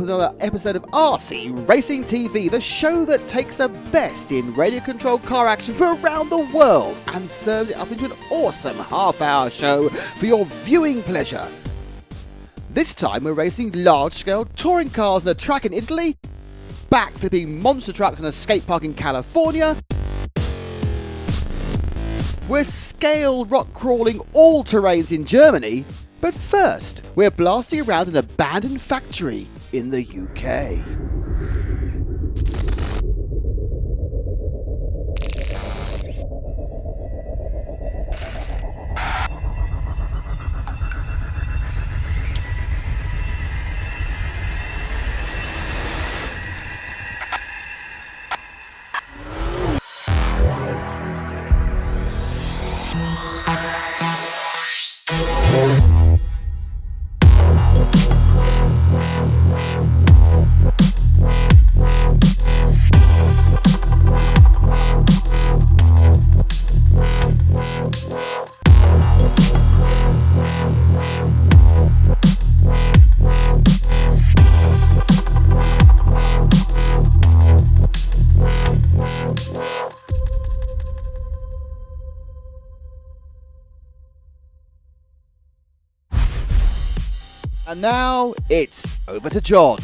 with another episode of RC Racing TV, the show that takes the best in radio-controlled car action from around the world and serves it up into an awesome half-hour show for your viewing pleasure. This time we're racing large-scale touring cars on a track in Italy, backflipping monster trucks in a skate park in California. We're scale rock-crawling all terrains in Germany. But first, we're blasting around an abandoned factory in the UK. And now it's over to John.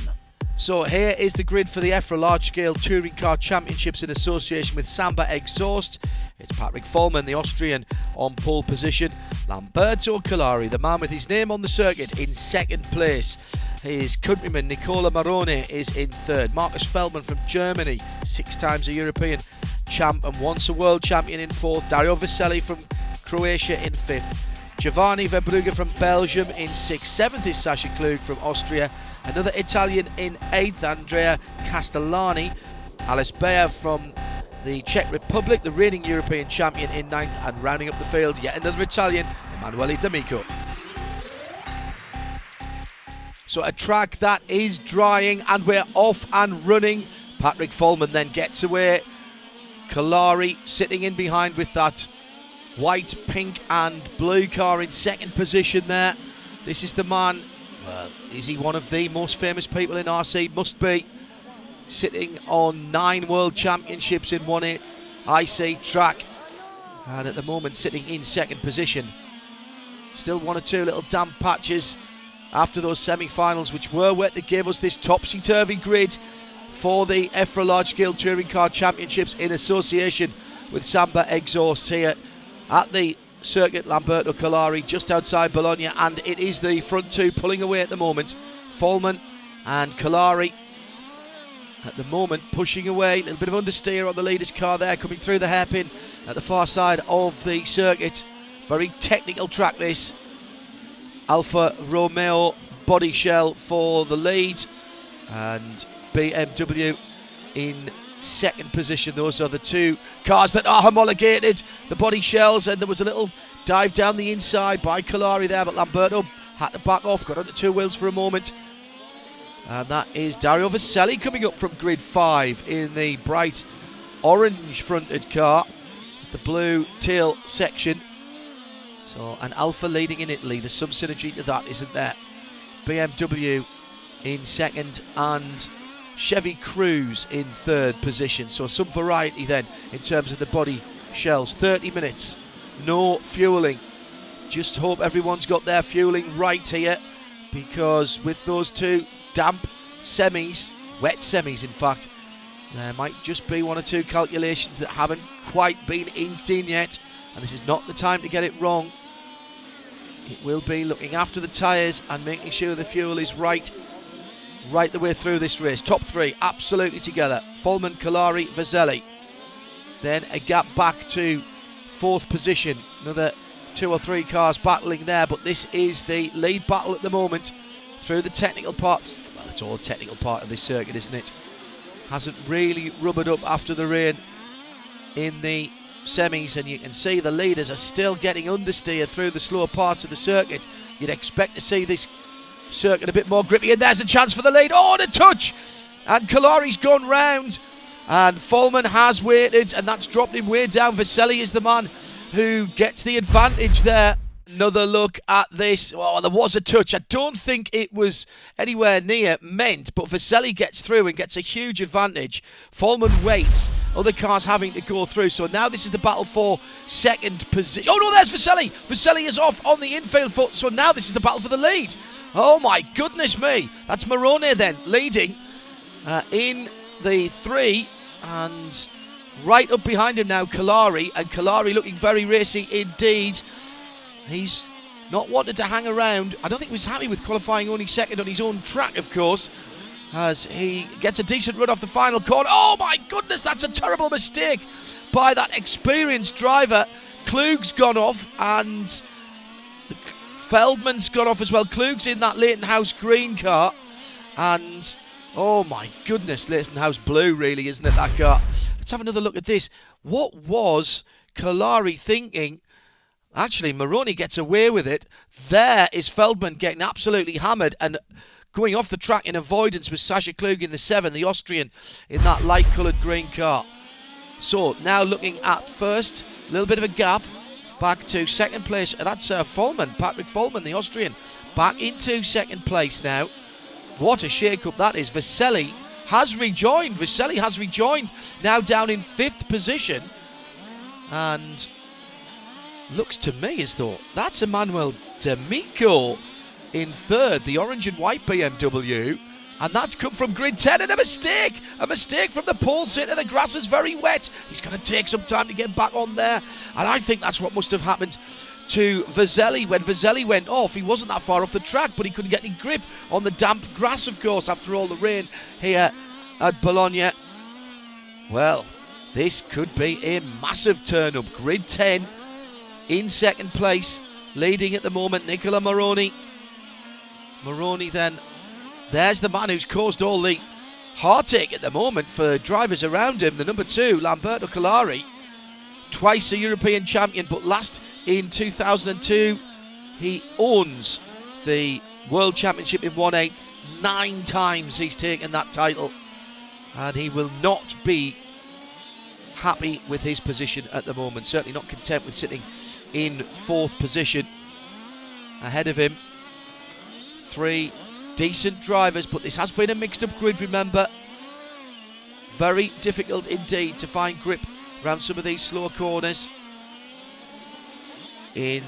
So here is the grid for the EFRA Large Scale Touring Car Championships in association with Samba Exhaust. It's Patrick Vollmann, the Austrian, on pole position. Lamberto Collari, the man with his name on the circuit, in second place. His countryman Nicola Marone is in third. Marcus Feldman from Germany, 6 times a European champ and once a world champion, in fourth. Dario Vaselli from Croatia in fifth. Giovanni Verbrugge from Belgium in 6th. 7th is Sasha Klug from Austria. Another Italian in 8th, Andrea Castellani. Alice Bayer from the Czech Republic, the reigning European champion, in 9th. And rounding up the field, yet another Italian, Emanuele D'Amico. So a track that is drying and we're off and running. Patrick Vollmann then gets away. Collari sitting in behind with that white, pink and blue car in second position there. This is the man, well, is he one of the most famous people in RC? Must be. Sitting on 9 world championships in 1/8 IC track, and at the moment sitting in second position. Still 1 or 2 little damp patches after those semi-finals, which were what they gave us this topsy-turvy grid for the EFRA Large Scale Touring Car Championships in association with Samba Exhaust here at the circuit. Lamberto Collari just outside Bologna, and it is the front two pulling away at the moment. Vollmann and Collari at the moment pushing away. A little bit of understeer on the leader's car there, coming through the hairpin at the far side of the circuit. Very technical track this. Alfa Romeo body shell for the lead, and BMW in second position. Those are the 2 cars that are homologated, the body shells, and there was a little dive down the inside by Collari there, but Lamberto had to back off, got onto 2 wheels for a moment. And that is Dario Vaselli coming up from grid 5 in the bright orange fronted car, the blue tail section. So an Alfa leading in Italy, there's some synergy to that, isn't there? BMW in second and Chevy Cruze in third position. So some variety then in terms of the body shells. 30 minutes, no fueling. Just hope everyone's got their fueling right here, because with those 2 damp semis, wet semis in fact, there might just be 1 or 2 calculations that haven't quite been inked in yet, and this is not the time to get it wrong. It will be looking after the tyres and making sure the fuel is right the way through this race. Top 3 absolutely together. Vollmann, Collari, Vaselli. Then a gap back to 4th position. Another 2 or 3 cars battling there, but this is the lead battle at the moment through the technical parts. Well, it's all a technical part of this circuit, isn't it? Hasn't really rubbered up after the rain in the semis, and you can see the leaders are still getting understeer through the slower parts of the circuit. You'd expect to see this circuit a bit more grippy, and there's a chance for the lead. Oh, and a touch! And Collari's gone round, and Vollmann has waited, and that's dropped him way down. Vaselli is the man who gets the advantage there. Another look at this. Oh, there was a touch. I don't think it was anywhere near meant, but Vaselli gets through and gets a huge advantage. Follman waits, other cars having to go through. So now this is the battle for second position. Oh no, there's Vaselli. Vaselli is off on the infield foot. So now this is the battle for the lead. Oh my goodness me. That's Moroni then leading in the 3, and right up behind him now Kalari, and Kalari looking very racy indeed. He's not wanted to hang around. I don't think he was happy with qualifying only second on his own track, of course, as he gets a decent run off the final corner. Oh my goodness, that's a terrible mistake by that experienced driver. Klug's gone off, and Feldman's gone off as well. Klug's in that Leighton House green car, and oh my goodness, Leighton House blue really, isn't it, that car? Let's have another look at this. What was Kalari thinking? Actually, Moroni gets away with it. There is Feldman getting absolutely hammered and going off the track in avoidance with Sascha Klug in the 7, the Austrian, in that light-coloured green car. So, now looking at first, a little bit of a gap, back to second place. That's Follman, Patrick Follman, the Austrian, back into second place now. What a shake-up that is. Vaselli has rejoined. Vaselli has rejoined, now down in 5th position. And looks to me as though that's Emmanuel D'Amico in 3rd, the orange and white BMW. And that's come from grid 10, and a mistake from the pole sitter. The grass is very wet. He's going to take some time to get back on there. And I think that's what must have happened to Vaselli. When Vaselli went off, he wasn't that far off the track, but he couldn't get any grip on the damp grass, of course, after all the rain here at Bologna. Well, this could be a massive turn-up. Grid 10 in second place, leading at the moment, Nicola Moroni. Moroni then, there's the man who's caused all the heartache at the moment for drivers around him, the number 2, Lamberto Kalari. Twice a European champion, but last in 2002. He owns the World Championship in 1/8. 9 times he's taken that title, and he will not be happy with his position at the moment. Certainly not content with sitting in 4th position. Ahead of him, 3 decent drivers, but this has been a mixed up grid, remember. Very difficult indeed to find grip around some of these slower corners. In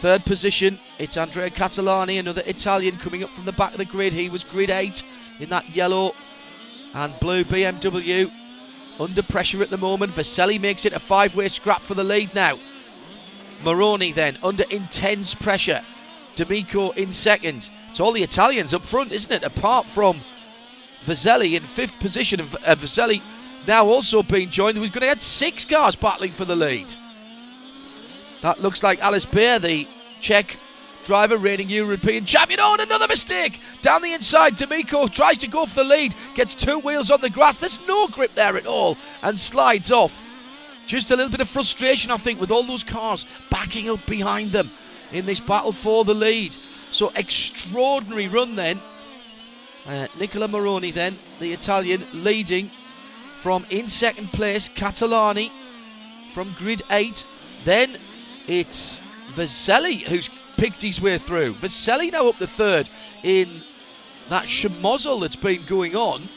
3rd position, it's Andrea Catalani, another Italian, coming up from the back of the grid. He was grid 8 in that yellow and blue BMW. Under pressure at the moment. Vaselli makes it a 5-way scrap for the lead now. Moroni then under intense pressure. D'Amico in 2nd. It's all the Italians up front, isn't it? Apart from Vaselli in 5th position. Vaselli now also being joined. We're going to have 6 cars battling for the lead. That looks like Alice Beer, the Czech driver, reigning European champion. Oh, and another mistake down the inside. D'Amico tries to go for the lead, gets 2 wheels on the grass. There's no grip there at all and slides off. Just a little bit of frustration, I think, with all those cars backing up behind them in this battle for the lead. So extraordinary run then. Nicola Moroni then, the Italian, leading from in 2nd place. Catalani from grid 8. Then it's Vaselli who's picked his way through. Vaselli now up to 3rd in that schmozzle that's been going on.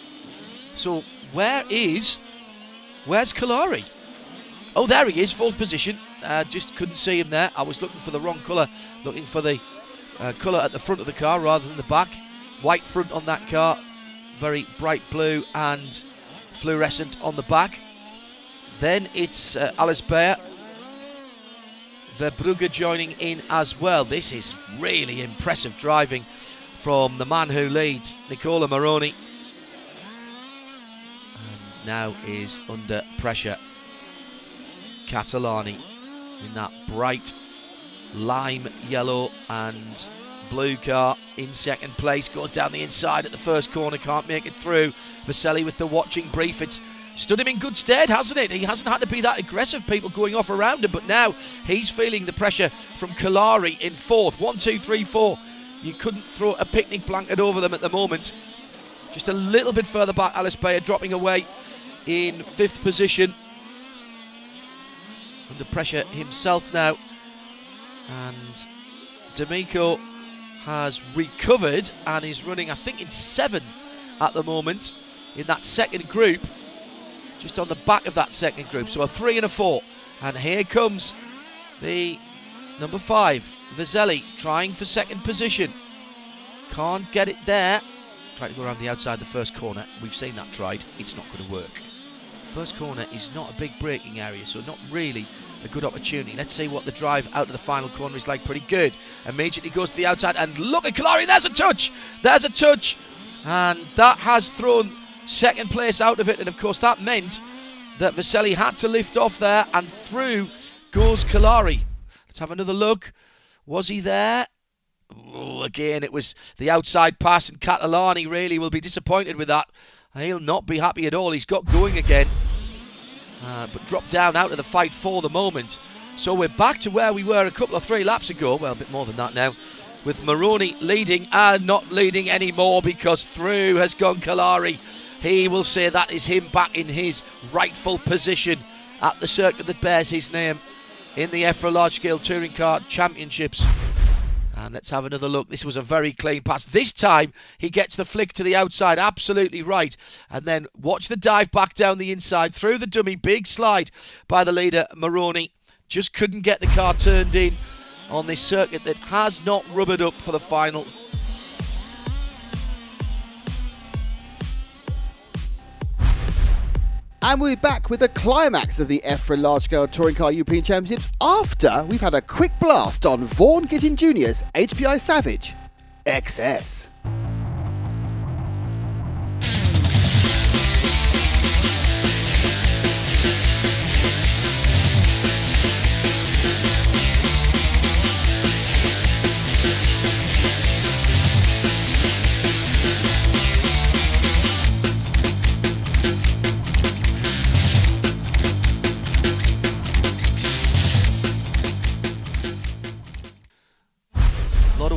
So where's Kalari? Oh, there he is, 4th position. Just couldn't see him there. I was looking for the wrong colour, looking for the colour at the front of the car rather than the back. White front on that car, very bright blue and fluorescent on the back. Then it's Alice Beer. Verbrugge joining in as well. This is really impressive driving from the man who leads, Nicola Moroni. And now is under pressure. Catalani in that bright lime yellow and blue car in 2nd place, goes down the inside at the first corner, can't make it through. Vaselli with the watching brief. It's stood him in good stead, hasn't it? He hasn't had to be that aggressive, people going off around him, but now he's feeling the pressure from Kalari in 4th. 1, 2, 3, 4. You couldn't throw a picnic blanket over them at the moment. Just a little bit further back, Alice Beyer dropping away in 5th position. Under pressure himself now. And D'Amico has recovered and is running, I think, in 7th at the moment in that second group, just on the back of that second group. So a 3 and a 4. And here comes the number 5, Vaselli, trying for second position. Can't get it there. Trying to go around the outside the first corner. We've seen that tried. It's not going to work. First corner is not a big braking area, so not really a good opportunity. Let's see what the drive out of the final corner is like. Pretty good. Immediately goes to the outside, and look at Kalari. There's a touch. There's a touch. And that has thrown second place out of it. And of course, that meant that Vaselli had to lift off there, and through goes Kalari. Let's have another look. Was he there? Oh, again, it was the outside pass, and Catalani really will be disappointed with that. He'll not be happy at all. He's got going again, but dropped down out of the fight for the moment. So we're back to where we were a couple of 3 laps ago. Well, a bit more than that now, with Maroney leading and not leading anymore, because through has gone Kalari. He will say that is him back in his rightful position at the circuit that bears his name in the EFRA Large Scale Touring Car Championships. And let's have another look. This was a very clean pass. This time he gets the flick to the outside, absolutely right. And then watch the dive back down the inside through the dummy. Big slide by the leader, Maroney. Just couldn't get the car turned in on this circuit that has not rubbered up for the final. And we're back with the climax of the EFRA Large Scale Touring Car European Championships after we've had a quick blast on Vaughan Gittin Jr.'s HPI Savage XS.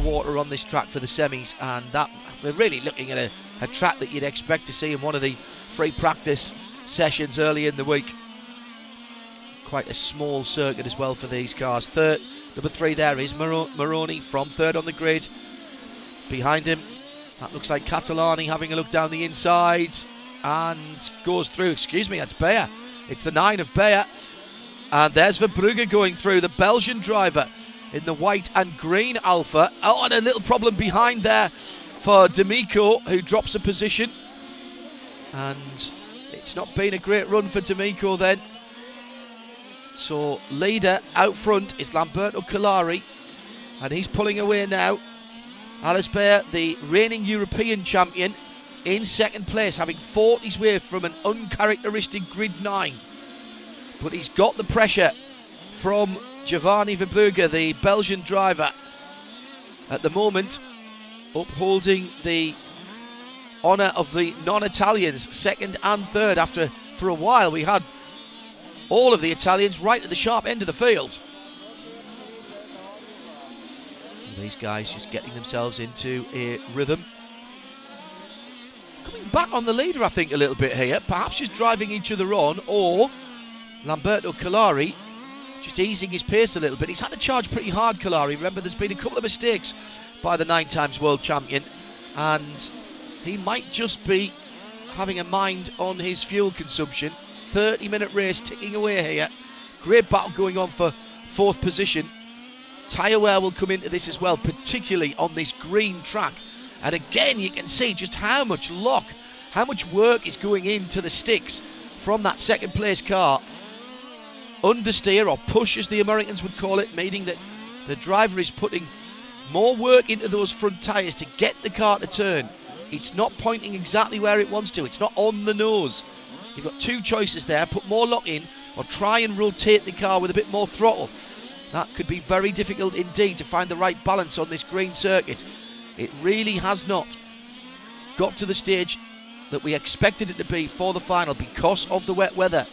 Water on this track for the semis, and that we're really looking at a track that you'd expect to see in one of the free practice sessions early in the week. Quite a small circuit as well for these cars. Number 3 there is Maroney from 3rd on the grid. Behind him, that looks like Catalani having a look down the inside and goes through. Excuse me, that's Beyer. It's the 9 of Beyer, and there's Verbrugge going through, the Belgian driver in the white and green Alpha. Oh, and a little problem behind there for D'Amico, who drops a position. And it's not been a great run for D'Amico then. So leader out front is Lamberto Kalari, and he's pulling away now. Alice Beyer, the reigning European champion, in 2nd place, having fought his way from an uncharacteristic grid 9. But he's got the pressure from Giovanni Verbrugge, the Belgian driver, at the moment upholding the honour of the non-Italians, 2nd and 3rd, after for a while we had all of the Italians right at the sharp end of the field. And these guys just getting themselves into a rhythm. Coming back on the leader, I think, a little bit here, perhaps just driving each other on, or Lamberto Kalari just easing his pace a little bit. He's had to charge pretty hard, Kalari. Remember, there's been a couple of mistakes by the 9 times world champion, and he might just be having a mind on his fuel consumption. 30-minute race ticking away here. Great battle going on for 4th position. Tyre wear will come into this as well, particularly on this green track. And again, you can see just how much lock, how much work is going into the sticks from that 2nd place car. Understeer, or push as the Americans would call it, meaning that the driver is putting more work into those front tyres to get the car to turn. It's not pointing exactly where it wants to. It's not on the nose. You've got 2 choices there. Put more lock in, or try and rotate the car with a bit more throttle. That could be very difficult indeed to find the right balance on this green circuit. It really has not got to the stage that we expected it to be for the final because of the wet weather.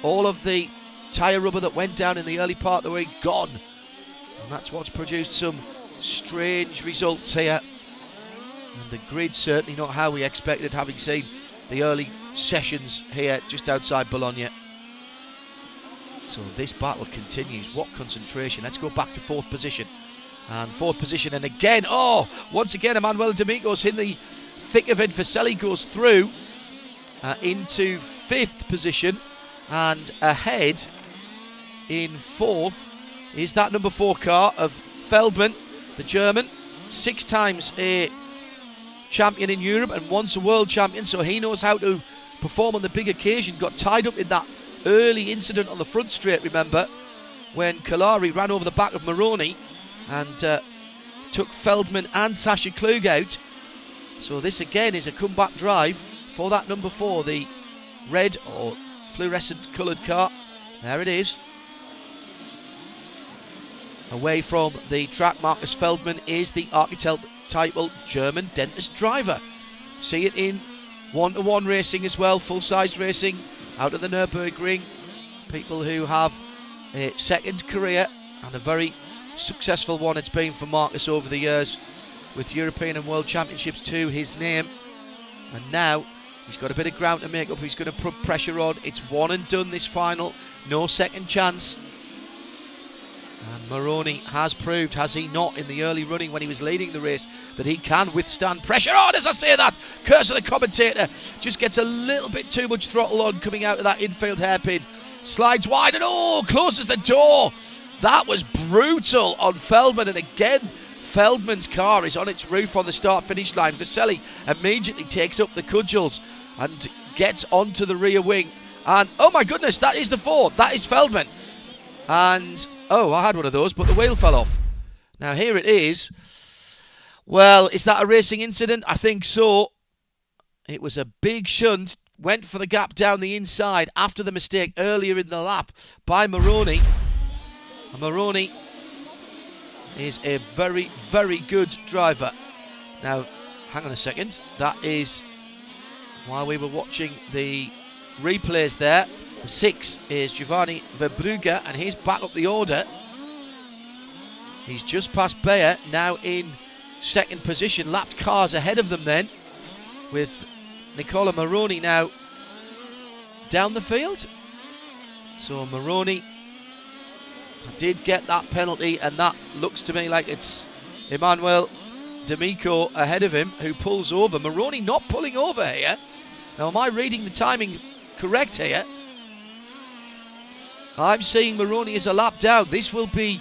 All of the tyre rubber that went down in the early part of the week gone, and that's what's produced some strange results here. And the grid certainly not how we expected, having seen the early sessions here just outside Bologna. So this battle continues. What concentration. Let's go back to 4th position And 4th position, and again, once again, Emmanuel D'Amico's in the thick of it. Vaselli goes through into 5th position, and ahead in 4th is that number 4 car of Feldman, the German, 6 times a champion in Europe and once a world champion, so he knows how to perform on the big occasion. Got tied up in that early incident on the front straight, remember, when Kalari ran over the back of Maroney and took Feldman and Sasha Klug out. So this again is a comeback drive for that number 4, the red or fluorescent coloured car. There it is. Away from the track, Marcus Feldman is the archetypal German dentist driver. See it in one-to-one racing as well, full-size racing out of the Nürburgring. People who have a second career, and a very successful one it's been for Marcus over the years, with European and World Championships to his name. And now he's got a bit of ground to make up. He's going to put pressure on. It's one and done, this final, no second chance. And Maroney has proved, has he not, in the early running when he was leading the race, that he can withstand pressure. As I say that, curse of the commentator, just gets a little bit too much throttle on coming out of that infield hairpin. Slides wide and closes the door. That was brutal on Feldman, and again Feldman's car is on its roof on the start-finish line. Vaselli immediately takes up the cudgels and gets onto the rear wing, and oh my goodness, that is the 4. That is Feldman. And I had one of those, but the wheel fell off. Now here it is. Well, is that a racing incident? I think so. It was a big shunt, went for the gap down the inside after the mistake earlier in the lap by Maroney. And Maroney is a very, very good driver. Now, hang on a second. That is, while we were watching the replays there, the 6 is Giovanni Verbrugge, and he's back up the order. He's just past Bayer, now in 2nd position. Lapped cars ahead of them then, with Nicola Maroney now down the field. So Maroney did get that penalty, and that looks to me like it's Emmanuel D'Amico ahead of him who pulls over. Maroney not pulling over here. Now, am I reading the timing correct here? I'm seeing Maroney is a lap down. This will be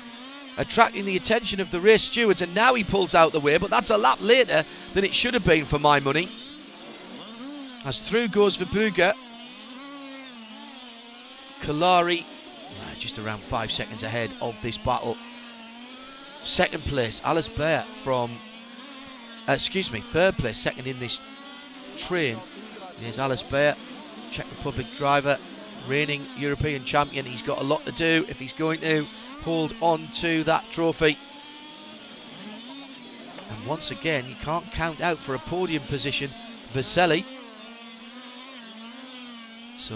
attracting the attention of the race stewards, and now he pulls out the way, but that's a lap later than it should have been for my money. As through goes Verbrugge. Kalari just around 5 seconds ahead of this battle. 2nd place, Alice Bayer from, 3rd place, 2nd in this train. Here's Alice Bayer, Czech Republic driver, reigning European champion. He's got a lot to do if he's going to hold on to that trophy. And once again, you can't count out for a podium position Vaselli. So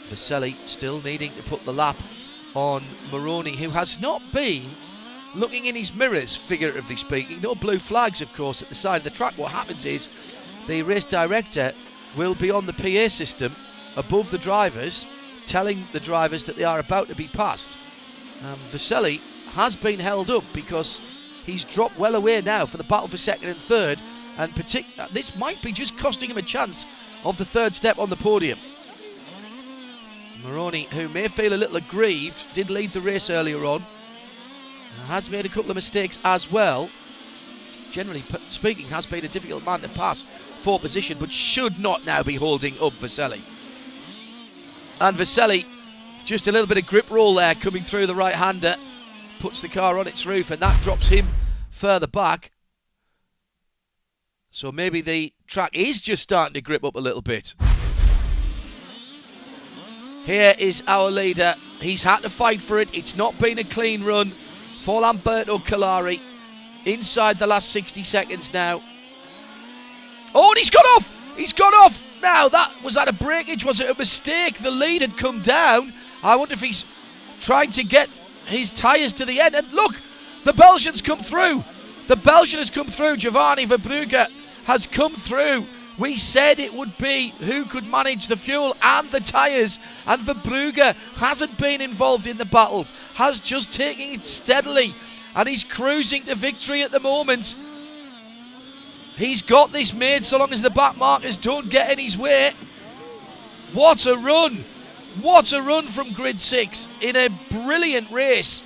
Vaselli still needing to put the lap on Maroney, who has not been looking in his mirrors, figuratively speaking. No blue flags, of course, at the side of the track. What happens is the race director will be on the PA system above the drivers, telling the drivers that they are about to be passed. Vaselli has been held up because he's dropped well away now for the battle for 2nd and 3rd, and this might be just costing him a chance of the 3rd step on the podium. Maroney, who may feel a little aggrieved, did lead the race earlier on, has made a couple of mistakes as well. Generally speaking, has been a difficult man to pass for position, but should not now be holding up Vaselli. And Vaselli, just a little bit of grip roll there coming through the right-hander, puts the car on its roof, and that drops him further back. So maybe the track is just starting to grip up a little bit. Here is our leader. He's had to fight for it. It's not been a clean run for Lamberto Kalari. Inside the last 60 seconds now. Oh, and he's got off! He's got off! Now, was that a breakage? Was it a mistake? The lead had come down. I wonder if he's trying to get his tyres to the end. And look, the Belgian's come through. The Belgian has come through. Giovanni Verbrugge has come through. We said it would be who could manage the fuel and the tyres, and Verbrugge hasn't been involved in the battles, has just taken it steadily and he's cruising to victory at the moment. He's got this made so long as the back markers don't get in his way. What a run! What a run from grid 6 in a brilliant race.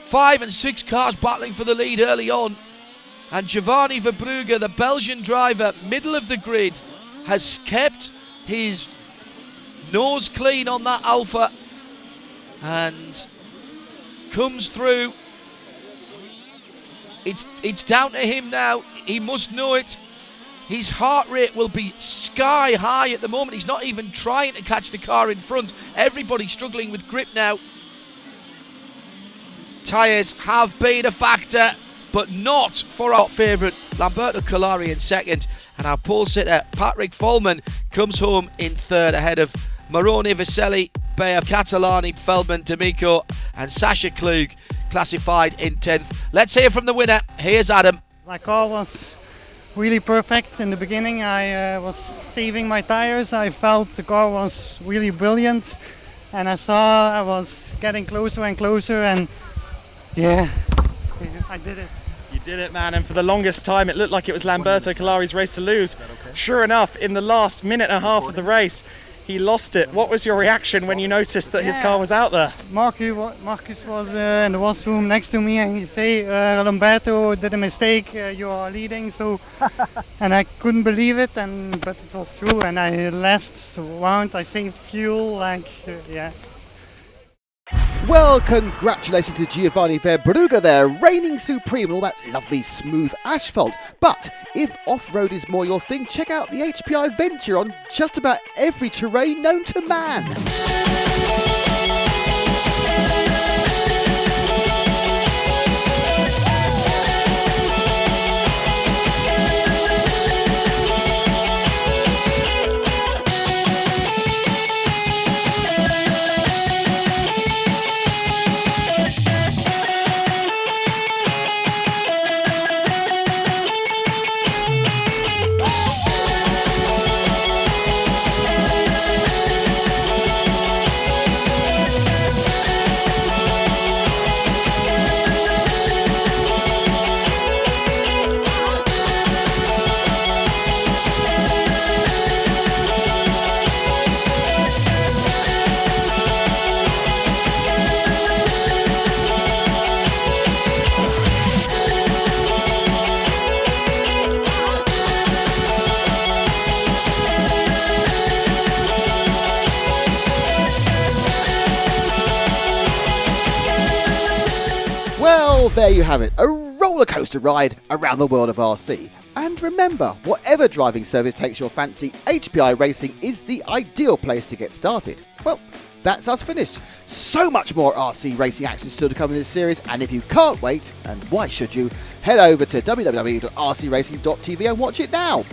5 and 6 cars battling for the lead early on. And Giovanni Verbrugge, the Belgian driver, middle of the grid, has kept his nose clean on that Alpha and comes through. It's down to him now. He must know it. His heart rate will be sky high at the moment. He's not even trying to catch the car in front. Everybody's struggling with grip now. Tyres have been a factor, but not for our favourite Lamberto Collari in second. And our pole sitter, Patrick Follmann, comes home in third ahead of Moroni, Vaselli, Bayer, Catalani, Feldman, D'Amico and Sasha Klug, classified in 10th. Let's hear from the winner. Here's Adam. My car was really perfect in the beginning. I was saving my tires. I felt the car was really brilliant, and I saw I was getting closer and closer, and yeah, I did it. You did it, man, and for the longest time it looked like it was Lamberto Collari's race to lose. Sure enough, in the last minute and a half of the race, he lost it. What was your reaction when you noticed that his car was out there? Marcus was in the washroom next to me, and he said, Lamberto did a mistake, you are leading. So, and I couldn't believe it, but it was true. And I last round, I saved fuel, yeah. Well, congratulations to Giovanni Verbrugge there, reigning supreme on all that lovely smooth asphalt. But if off-road is more your thing, check out the HPI Venture on just about every terrain known to man. Well, there you have it, a roller coaster ride around the world of RC. And remember, whatever driving service takes your fancy, HPI Racing is the ideal place to get started. Well, that's us finished. So much more RC racing action still to come in this series, and if you can't wait, and why should you, head over to www.rcracing.tv and watch it now.